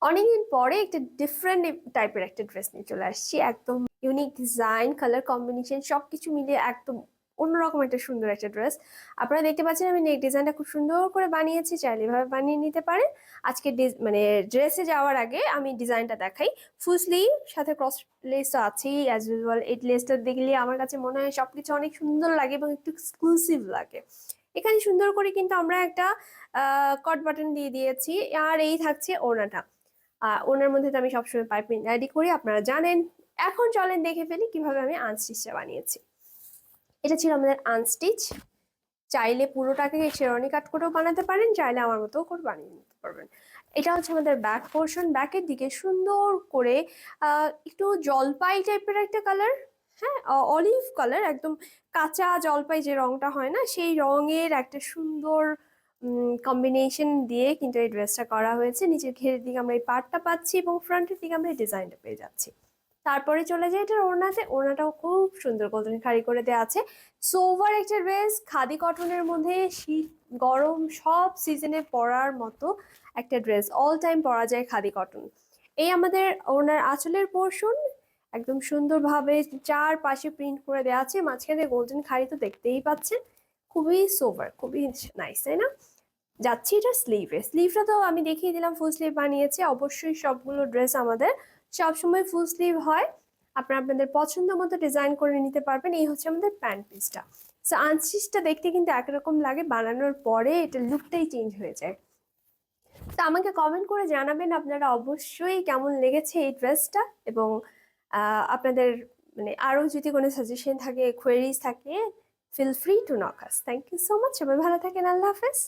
অনেকদিন পরে একটা ডিফারেন্ট টাইপের একটা ড্রেস নিয়ে চলে আসছি। একদম ইউনিক ডিজাইন, কালার কম্বিনেশন সবকিছু মিলিয়ে একদম অন্যরকম একটা সুন্দর একটা ড্রেস। আপনারা দেখতে পাচ্ছেন আমি নেক ডিজাইনটা খুব সুন্দর করে বানিয়েছি, চাইলে এভাবে বানিয়ে নিতে পারেন। আজকে মানে ড্রেসে যাওয়ার আগে আমি ডিজাইনটা দেখাই। ফুল স্লিভ, সাথে ক্রস লেস তো আছেই অ্যাজ ইউজুয়াল। এই লেসটা দেখলে আমার কাছে মনে হয় সবকিছু অনেক সুন্দর লাগে এবং একটু এক্সক্লুসিভ লাগে। এখানে সুন্দর করে কিন্তু আমরা একটা কট বাটন দিয়ে দিয়েছি। আর এই থাকছে ওড়নাটা। ওনার মধ্যে তো আমি সবসময় পাইপিং রেডি করি, আপনারা জানেন। এখন চলেন দেখে ফেলি কিভাবে আমি আনস্টিচটা বানিয়েছি। এটা ছিল আমাদের আনস্টিচ। চাইলে পুরোটাকে শেরওয়ানি কাট করেও বানাতে পারেন, চাইলে আমার মতো করে বানিয়ে নিতে পারবেন। এটা হচ্ছে আমাদের ব্যাক পোর্শন। ব্যাকের দিকে সুন্দর করে একটু জলপাই টাইপের একটা কালার, হ্যাঁ, অলিভ কালার, একদম কাঁচা জলপাই যে রংটা হয় না, সেই রঙের একটা সুন্দর কম্বিনেশন দিয়ে কিন্তু এই ড্রেসটা করা হয়েছে। নিচের ঘেরের দিকে আমরা এই পার্টটা পাচ্ছি এবং ফ্রন্টের দিকে আমরা এই ডিজাইনটা পেয়ে যাচ্ছি। তারপরে চলে যায় এটার ওড়নাতে। ওড়নাটাও খুব সুন্দর গোল্ডেন কারি করে দেওয়া আছে। সোভার একটা ড্রেস, খাদি কটনের মধ্যে, শীত গরম সব সিজনে পরার মতো একটা ড্রেস, অল টাইম পরা যায় খাদি কটন। এই আমাদের ওনার আঁচলের পোর্শন একদম সুন্দরভাবে চারপাশে প্রিন্ট করে দেওয়া আছে, মাঝখানে গোল্ডেন খাড়ি তো দেখতেই পাচ্ছেন। খুবই সোভার, খুবই নাইস, তাই না? যাচ্ছি এটা স্লিভে। স্লিভটা তো আমি দেখিয়ে দিলাম, ফুল স্লিভ বানিয়েছি। অবশ্যই সবগুলো ড্রেস আমাদের সবসময় ফুল স্লিভ হয়। আপনারা আপনাদের পছন্দ মতো ডিজাইন করে নিতে পারবেন। এই হচ্ছে আমাদের প্যান্ট পিসটা। সো আনস্টিচটা দেখতে কিন্তু একরকম লাগে, বানানোর পরে এটা লুকটাই চেঞ্জ হয়ে যায়। তো আমাকে কমেন্ট করে জানাবেন আপনারা অবশ্যই কেমন লেগেছে এই ড্রেসটা। এবং আপনাদের মানে আরো যদি কোনো সাজেশন থাকে, কোয়েরিজ থাকে, feel free to knock us. Thank you so much. সবাই ভালো থাকেন। আল্লাহ হাফেজ।